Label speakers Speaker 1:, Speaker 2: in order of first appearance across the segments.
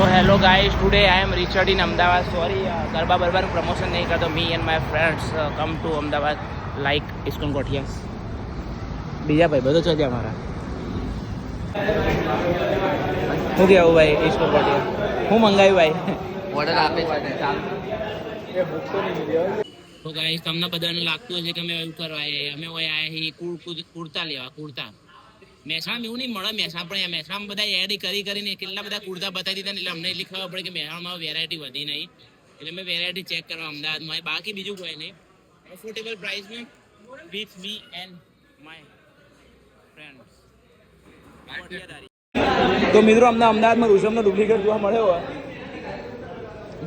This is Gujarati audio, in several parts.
Speaker 1: So hello guys, today I am Richard in Ahmedabad. Sorry, garba બરબાનું પ્રમોશન નહીં કરતો. Me and my friends come to Ahmedabad like ISKCON Kothiya. બીજા ભાઈ બધો છે ત્યાં મારા. શું કહેવું ભાઈ ISKCON કોઠિયા? હું મંગાવ્યું ભાઈ?
Speaker 2: ઓર્ડર આપે છે.
Speaker 1: તો ગાઈસ તમને બધાને લાગતું હશે કે અમે એવું કરવા અમે આયા છીએ કુર્તા લેવા. કુર્તા મહેસાણા એવું નહીં મળે. મહેસાણા પણ મહેસાણા બધા એડ કરીને કેટલા બધા કુર્તા બતાવી દીધા એટલે અમને એટલી ખબર પડે કે મહેસાણામાં વેરાયટી વધી નહીં એટલે મેં વેરાયટી ચેક કરવા અમદાવાદમાં. બાકી બીજું કોઈ નહીં, અફોર્ડેબલ પ્રાઇસમાં with me and my friends. તો મિત્રો અમને અમદાવાદમાં રૂસમનો ડુપ્લિકેટ જોવા મળ્યો હોય,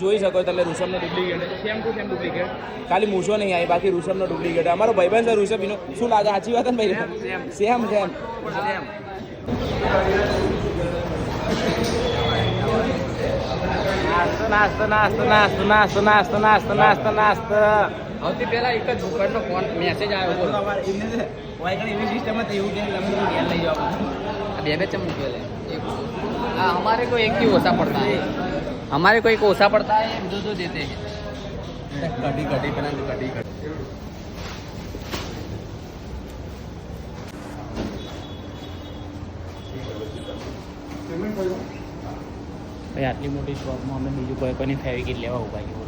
Speaker 1: જોઈ શકો તમે રૂસમનો duplicate. Same to same duplicate, ખાલી મૂછો નહીં આવી, બાકી રૂસમનો ડુપ્લિકેટ. અમારો ભાઈબંધ છે રૂસમ, એનો શું લાગે? સાચી વાત ને ભાઈ? Same same. નાસ્તો નાસ્તો નાસ્તો નાસ્તો નાસ્તો નાસ્તો નાસ્તો નાસ્તો.
Speaker 2: સૌથી પહેલા એક જ દુકાનનો ફોન મેસેજ આવ્યો બોલો.
Speaker 1: એવી સિસ્ટમ હતી એવું કે ઘેર લઈ જાવ.
Speaker 2: બે चम्मच पहले हाँ हमारे को एक ही ओसा पड़ता है, हमारे को एक ओसा पड़ता है, दो दो देते हैं. कटी कटी बना कटी कटी.
Speaker 1: ભાઈ આટલી મોટી શોપમાં અમે બીજું કોઈની ફેવિકિટ લેવા ઉભા છીએ.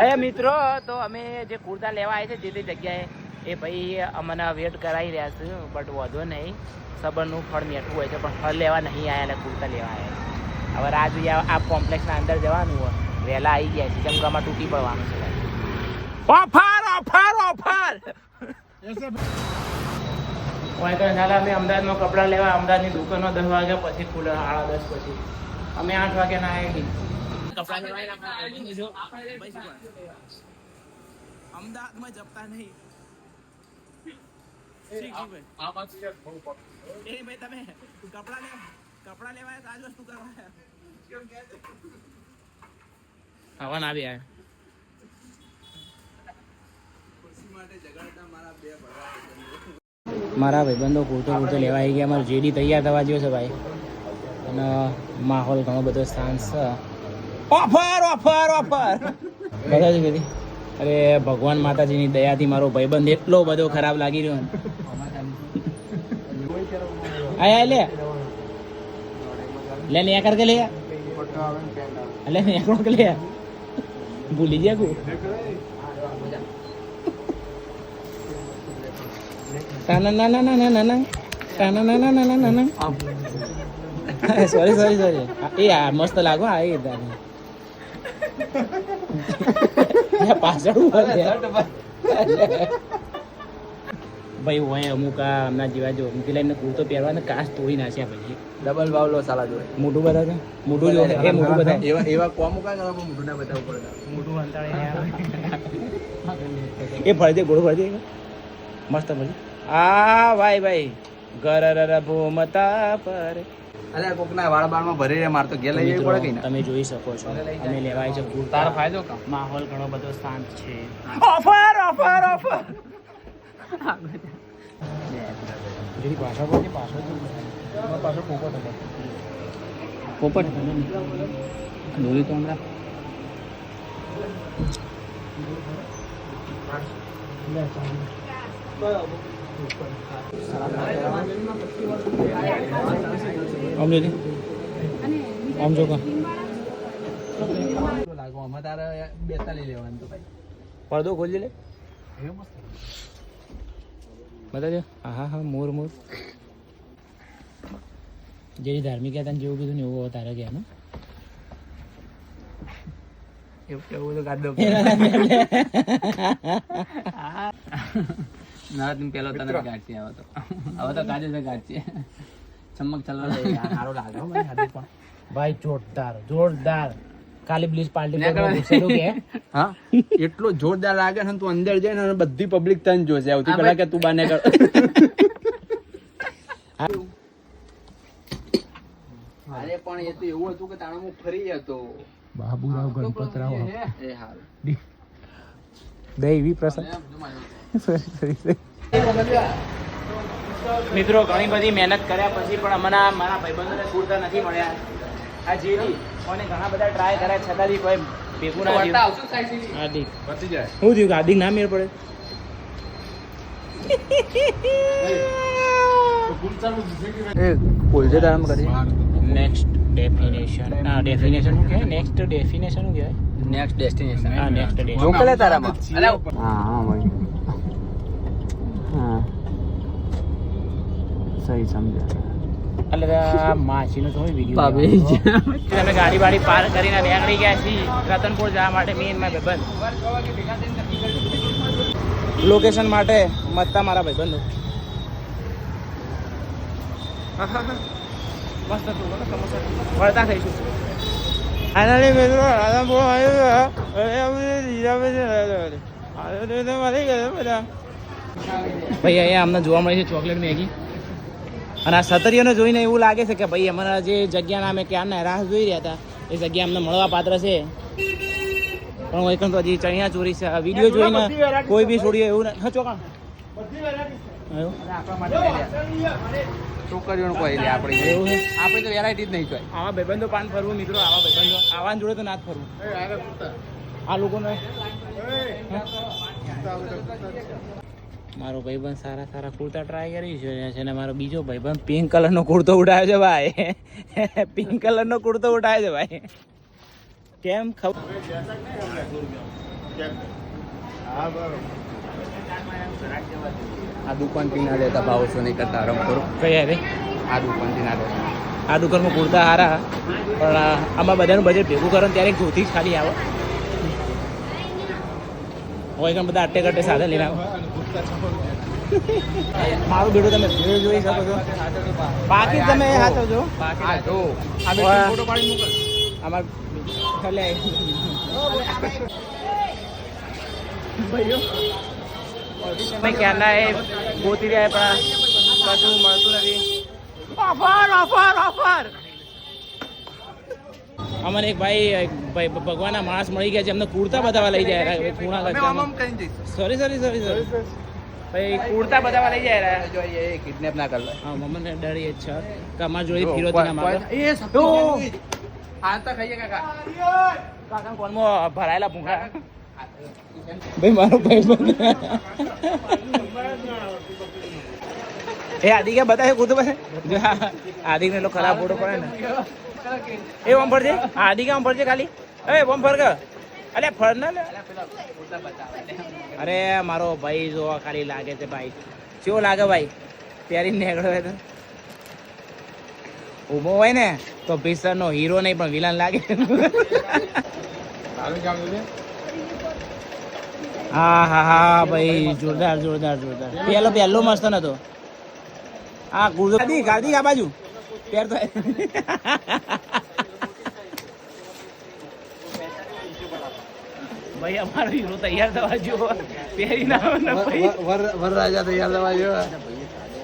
Speaker 1: અરે મિત્રો, તો અમે જે કુર્તા લેવા આવ્યા છે જે તે જગ્યાએ એ ભાઈ અમને વેટ કરાવી રહ્યા છે, બટ વધુ નહીં, સબરનું ફળ મીઠું હોય છે, પણ ફળ લેવા નહીં આવ્યા એટલે કુર્તા લેવા આવ્યા. હવે રાત આ કોમ્પ્લેક્સના અંદર જવાનું હોય, વહેલા આવી ગયા છે, જેમ કે આમાં તૂટી પડવાનું છે. Offer offer offer. અમે અમદાવાદમાં કપડાં લેવા, અમદાવાદની દુકાનો 10 વાગ્યા પછી ખુલે, 10:30 પછી. અમે 8 વાગ્યા ના આવી કપડાં લેવા. અમદાવાદમાં જપતા નહીં. તમે કપડા લેવા આજ વસ્તુ કરવા હવા ના બી મારા ભાઈબંધો કુર્તો લેવા આવી ગયા. અમારે જેડી તૈયાર થવા ગયો છે ભાઈ, અને માહોલ ઘણો બધો શાંત છે. ઓફર ઓફર ઓફર બધા જ કીધી. અરે ભગવાન માતાજીની દયાથી મારો ભાઈબંધ એટલો બધો ખરાબ લાગી રહ્યો ને. આયા લે લે ને કર કે લે લે ને કોણ કે લે ભૂલી ગયા કો ના ના ના ના ના ના ના ના ના ના ના ના ના. Sorry sorry sorry. એ આ મસ્ત લાગો. આ એ પાછળ ભાઈ હોય અમુક હમણાં જેવા જો અમુક લાઈને કુર્તો પહેરવાને કાચ તોડી નાખ્યા પછી.
Speaker 2: ડબલ બાવલો સાલા જોડે
Speaker 1: મોટું બતાવે, મોટું જો એ મોટું બતાવે.
Speaker 2: એવા એવા કોમ કાંઈ કરવા મોટું ના બતાવવું પડે.
Speaker 1: મોટું અંતરાય એ ફરજે ગોળ ફરજે મસ્ત મસ્ત. આ ભાઈ ભાઈ ગરર ભૂમતા પર.
Speaker 2: અરે કોકના વાળ બાળમાં ભરી રે, માર તો ઘેર લઈ જવી પડે કઈ.
Speaker 1: તમે જોઈ શકો છો અમે લેવાય છે કુર્તા.
Speaker 2: તારો ફાયદો કા?
Speaker 1: માહોલ ઘણો બધો શાંત છે. Offer offer offer. જેની પાછળ પડતી પાછળ પાછળ પોપટ હતો. પોપટ દોરી તો હમણાં આમ જોઈ આમ જો કા
Speaker 2: લાગો અમે તારે 42 લેવાનું તો ભાઈ.
Speaker 1: પડદો ખોલી લે. બતાજો. હા હા મોર મોર. જેવી ધાર્મિક હતા ને જેવું કીધું ને એવું તારે ગયા ને
Speaker 2: એવું કેવું તો ગાડો ના તું પેલો તને ગાડતી આવો તો હવે તો કાજે છે ગાડતી ચમક ચલવા દે. સારો લાગે ભાઈ હાથે પણ
Speaker 1: ભાઈ જોરદાર જોરદાર. કાલી બ્લીચ પાર્ટી પર કે
Speaker 2: હા એટલો જોરદાર લાગે છે તું અંદર જઈને અને બધી પબ્લિક તને જોશે. આવતી પેલા કે તું બાને કર. અરે પણ એ તો એવું હતું કે તાણો હું ફરી હતો.
Speaker 1: બાબુરાવ ગણપતરાવ
Speaker 2: એ હાલ
Speaker 1: દૈવી પ્રસંગ. મિત્રો ઘણી બધી મહેનત કર્યા પછી પણ હમણાં મારા ભાઈબંધોને કુર્તા નથી મળ્યા. આ જેડી કોને ઘણા બધા ટ્રાય કર્યા છતાં બી કોઈ ભેગું ના
Speaker 2: વળતા
Speaker 1: થયું.
Speaker 2: આવશું સાઈડ
Speaker 1: હાર્દિક
Speaker 3: પતી જાય
Speaker 1: શું થયું કે હાર્દિક ના મેળ પડે
Speaker 2: બોલજે તારામ કરી
Speaker 1: નેક્સ્ટ ડેફિનેશન ડેફિનેશન શું કહેવાય નેક્સ્ટ ડેફિનેશન શું કહેવાય
Speaker 2: નેક્સ્ટ ડેસ્ટિનેશન
Speaker 1: હા નેક્સ્ટ ડે
Speaker 2: જોકલે તારામાં અરે હા ભાઈ હા સહી સમજ્યા
Speaker 1: એટલે માછીનો તો વિડીયો
Speaker 2: ભાભી
Speaker 1: અમે ગાડી વાડી પાર કરીને નીકળી ગયા છીએ રતનપુર જવા માટે મેન માં ભાઈબંધ લોકેશન માટે મસ્તા મારા ભાઈબંધો મસ્ત હતું બોલો સમોસા વળતા થઈશું ફાઇનલી મિત્રો રતનપુર ભાઈ અહીંયા અમને જોવા મળે છે ચોકલેટ મેગી અને આ સતરીઓને જોઈને એવું લાગે છે કે ભાઈ અમારા જે જગ્યાના અમે ક્યારના રાહ જોઈ રહ્યા હતા એ જગ્યા અમને મળવા પાત્ર છે પણ હું એકમ તો હજી ચણિયા ચોરી છે વિડીયો જોઈને કોઈ બી છોડ્યો એવું હા ચોકાણ
Speaker 2: આપણા માટે છોકરીઓનું કોઈ લે આપણે
Speaker 1: એવું છે
Speaker 2: આપણે તો વેરાયટી જ નહીં જોઈ
Speaker 1: આવા ભાઈબંધો પાન ફરવું મિત્રો આવા ભાઈબંધો આવાન જોડે તો ના જ ફરવું આ લોકોને મારો ભાઈબંધ સારા સારા કુર્તા ટ્રાય કરી છે અને મારો બીજો ભાઈબંધ પિંક કલરનો કુર્તો ઉઠાવ્યો છે ભાઈ પિંક કલરનો કુર્તો ઉઠાવ્યો છે ભાઈ કેમ ખબર
Speaker 2: આ દુકાનથી ના લેતા ભાવ છો નહીં કરતા આરામ કરો
Speaker 1: કઈ રે
Speaker 2: આ દુકાનથી ના લેતા
Speaker 1: આ દુકાનમાં કુર્તા સારા પણ આમાં બધાનું બજેટ ભેગું કરો ને ત્યારે એક ધોતી જ ખાલી આવે હોય કે બધા અટ્ટે કટ્ટે સાધન લઈને આવો મારું બેડું તમે જોઈ શકો છો બાકી તમે હાથો જો
Speaker 2: હા જો આ બે
Speaker 1: વાહ.
Speaker 2: ફોટો પાડી મોકલ
Speaker 1: અમાર ખાલે ભાઈઓ ક્યારના એ ગોતી રહ્યા પણ કશું મળતું નથી ઓફર ઓફર ઓફર અમને એક ભાઈ ભગવાનના માણસ મળી ગયા છે અમને કુર્તા બતાવવા લઈ જાય રહ્યા ખૂણા ગચ્ચામાં સોરી ભાઈ કુર્તા બતાવવા લઈ જાય રહ્યા
Speaker 2: જો એ કિડનેપ ના કરતા
Speaker 1: હા મમ્મને ડર એ જ છે કે અમારા જોડે ફિરોતી ના માગે
Speaker 2: એ સપો આતા ખાઈએ કાકા
Speaker 1: કાકા કોનમાં ભરાયેલા ભૂંગળા ભાઈ મારો ભાઈ એ આદિકે બતાવે કૂદો પાસે જો આદિક ને ખરાબ ફોટો પડે ને એ ઓમ ફરજે આદિકે ઓમ ફરજે ખાલી એ ઓમ ફર કે અલે ફર ના લે અરે મારો ભાઈ જો ખાલી લાગે છે ભાઈ કેવો લાગે ભાઈ પહેરીને નીકળ્યો હોય તો ઊભો હોય ને તો પિક્ચર નો હીરો નહીં પણ વિલન લાગે હા હા હા ભાઈ જોરદાર જોરદાર જોરદાર પહેલો મસ્ત નતો હા ગુરુ ગાદી આ બાજુ પહેર તો ભાઈ અમારો હીરો તૈયાર થવા જો પહેરી ના
Speaker 2: વરરાજા તૈયાર થવા જો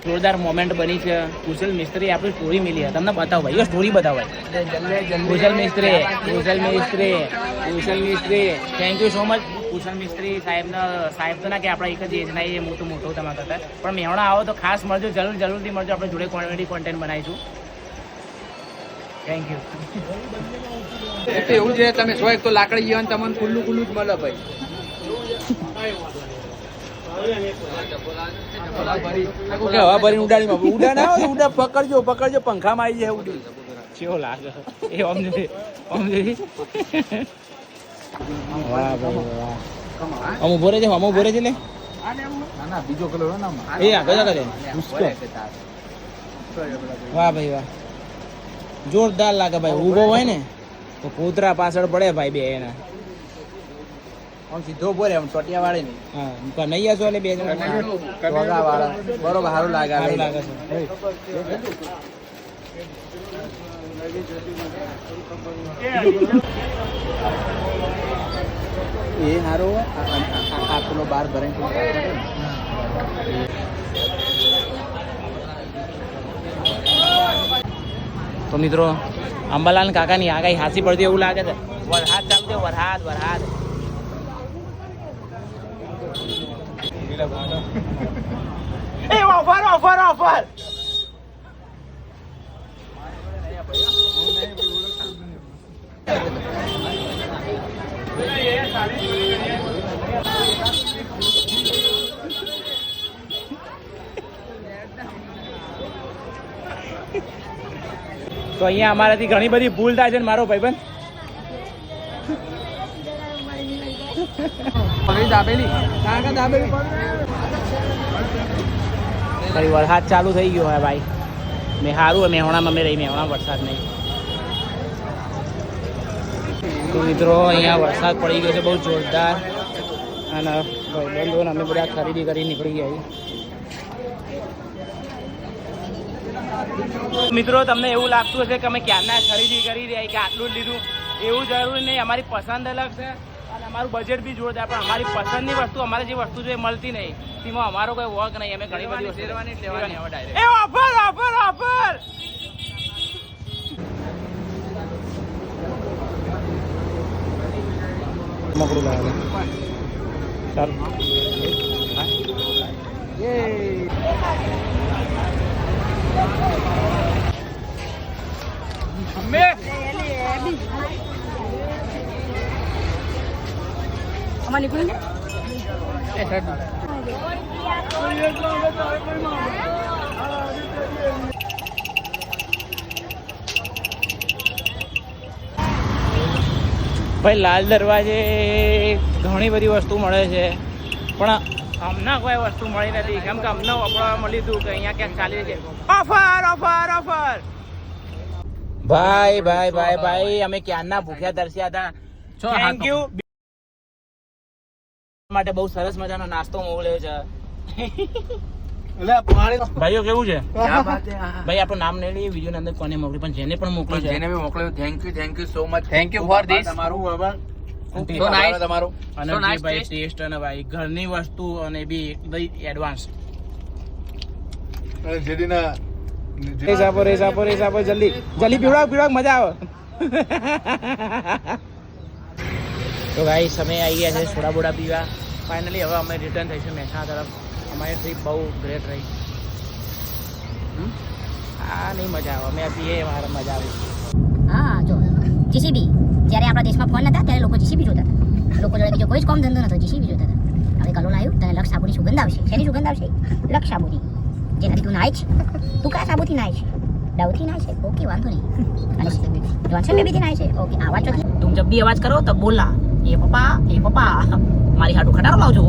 Speaker 1: જોરદાર મોમેન્ટ બની છે કુશલ મિસ્ત્રી આપણી સ્ટોરી મિલી તમને બતાવો ભાઈ સ્ટોરી બતાવો કુશલ મિસ્ત્રી થેન્ક યુ સો મચ કુશલ મિસ્ત્રી સાહેબ તો ના કે આપણા એક જ એજના એ મોટો તમારા કરતા પણ મેહણા આવો તો ખાસ મળજો જરૂરથી મળજો આપણે જોડે કોમેડી કોન્ટેન્ટ બનાવીશું થેન્ક યુ
Speaker 2: તો એવું છે તમે સો એક તો લાકડી ગયો તમને ખુલ્લું જ મળે ભાઈ
Speaker 1: હવા ભરીને ઉડાડીમાં ઉડા પકડજો પંખામાં આવી જાય ઉડી કેવો લાગે એ આમ જોઈ વાહ ભાઈ વાહ અમુ ભરે છે ને
Speaker 2: ના બીજો કલર હો ના
Speaker 1: એ આગળ વાહ ભાઈ વાહ જોરદાર લાગે ભાઈ ઊભો હોય ને તો કૂતરા પાછળ પડે ભાઈ બે એના
Speaker 2: આમ સીધો બોલે આમ ચોટિયા વાળે નહીં
Speaker 1: હા નહીં આસો એટલે બે જણા
Speaker 2: ટોગા વાળા બરોબર સારું લાગે
Speaker 1: સારું લાગે છે
Speaker 2: એ સારું આ પેલો બાર ભરાય
Speaker 1: તો મિત્રો અંબાલાલ કાકાની આગાહી હાસી પડતી એવું લાગે છે વરસાદ ચાલતો વરસાદ ઓફર તો અહીંયા અમારાથી ઘણી બધી ભૂલ થાય છે ને મારો ભાઈબંધ ફરી વરસાદ ચાલુ થઈ ગયો હે ભાઈ મેં સારું મેહોણામાં મેં રહી મેહોણા વરસાદ નહીં તો મિત્રો અહીંયા વરસાદ પડી ગયો છે બહુ જોરદાર અને ભાઈબંધોને અમે બધા ખરીદી કરી નીકળી ગયા મિત્રો તમને એવું લાગતું હશે કે અમે ક્યારના ખરીદી કરી રહ્યા કે આટલું જ લીધું એવું જરૂરી નહીં અમારી પસંદ અલગ છે અને અમારું બજેટ બી જોરદાર પણ અમારી પસંદની વસ્તુ અમારે જે વસ્તુ છે એ મળતી નહીં તેમાં અમારો કોઈ વર્ક નહીં અમે ઘણી બધી વસ્તુ એ ઓફર ઓફર ઓફર મકડું લાવે ચાલો
Speaker 3: અમાર નીકળ્યું ને
Speaker 1: ભાઈ લાલ દરવાજે ઘણી બધી વસ્તુ મળે છે પણ અમને કોઈ વસ્તુ મળી નથી કેમ કે અમને વાપરવા મળ્યું હતું કે અહીંયા ક્યાંક ચાલી છે ઓફર ઓફર ઓફર ભાઈ ભાઈ ભાઈ ભાઈ અમે ક્યારના ભૂખ્યા તરસ્યા હતા થેન્ક યુ માટે બહુ સરસ મજાનો નાસ્તો મોકલ્યો છે ભાઈઓ કેવું છે ભાઈ આપણું નામ નહીં લઈએ વિડીયો અંદર કોને મોકલ્યું પણ જેને પણ મોકલ્યું જેને બી મોકલ્યું thank you so much
Speaker 2: thank you for this
Speaker 1: તમારું બરાબર
Speaker 2: સો નાઇસ તમારું
Speaker 1: અને ભાઈ ટેસ્ટ અને ભાઈ ઘરની વસ્તુ અને બી એડવાન્સ રેસ આપો જલ્દી પીવડાવ મજા આવે તો ગાઈ સમય આવી ગયા છે સોડા બોડા પીવા ફાઇનલી હવે અમે રિટર્ન થઈશું મહેસાણા તરફ અમારી ટ્રીપ બહુ ગ્રેટ રહી આ નહીં મજા આવે અમે પીએ મારે મજા આવે
Speaker 3: હા જો જીસીબી જ્યારે આપણા દેશમાં ફોન નતા ત્યારે લોકો જીસીબી જોતા હતા લોકો જોડે બીજો કોઈ જ કામ ધંધો નતો જીસીબી જોતા હતા હવે કલોન આવ્યું તને લક્ષ સાબુની સુગંધ આવશે શેની સુગંધ આવશે લક્ષ સાબુની જેનાથી તું નાય છે તું કયા સાબુથી નાય છે डवथी ना है ओके वांधो नहीं जॉनसन बेबी थी ना है ओके आवाज चोकी तुम जब भी आवाज करो तब बोलना ये पापा मारी हाडू खटारो लावजो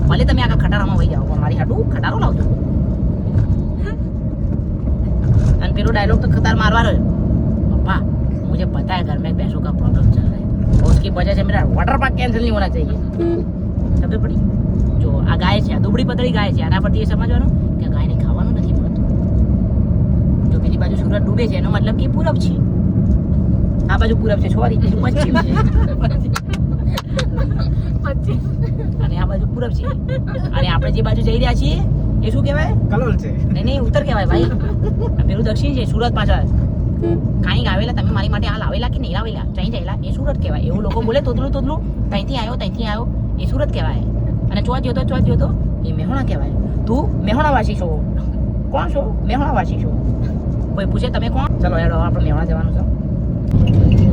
Speaker 3: भले તમે આખા ખટારામાં વહી જાઓ પણ મારી હાડુ ખટારો લાવજો અને પેલો डायलॉग तो खतार मारवा रहे पापा मुझे पता है घर में पैसों का प्रॉब्लम चल रहा है और उसकी वजह से मेरा वाटर पार्क कैंसिल नहीं होना चाहिए समझ पड़ी जो આ ગાય છે આ દુબળી પતળી ગાય છે આના પરથી એ સમજવાનું કે ગાયને ખાવાનું નથી મળતું જો પેલી બાજુ સૂરજ ડૂબે છે એનો મતલબ કે પૂરબ છે આ બાજુ પૂરબ છે સોરી પશ્ચિમ છે અને આ બાજુ પૂરબ છે અને આપણે જે બાજુ જઈ રહ્યા છીએ એ શું કહેવાય કલોલ છે નહીં ઉત્તર કહેવાય ભાઈ આ પેલું દક્ષિણ છે સુરત પાછળ કાંઈ આવેલા તમે મારી માટે હાલ આવેલા કે નહીં આવેલા ત્યાં જયેલા એ સુરત કહેવાય એવું લોકો બોલે તોતલું ત્યાંથી આવ્યો એ સુરત કહેવાય અને ચોથ જોતો એ મેહોણા કહેવાય તું મેહોણાવાસી છો કોણ છો મેહોણાવાસી છો કોઈ પૂછે તમે કોણ ચલો યાર આપણે મેહોણા જવાનું છે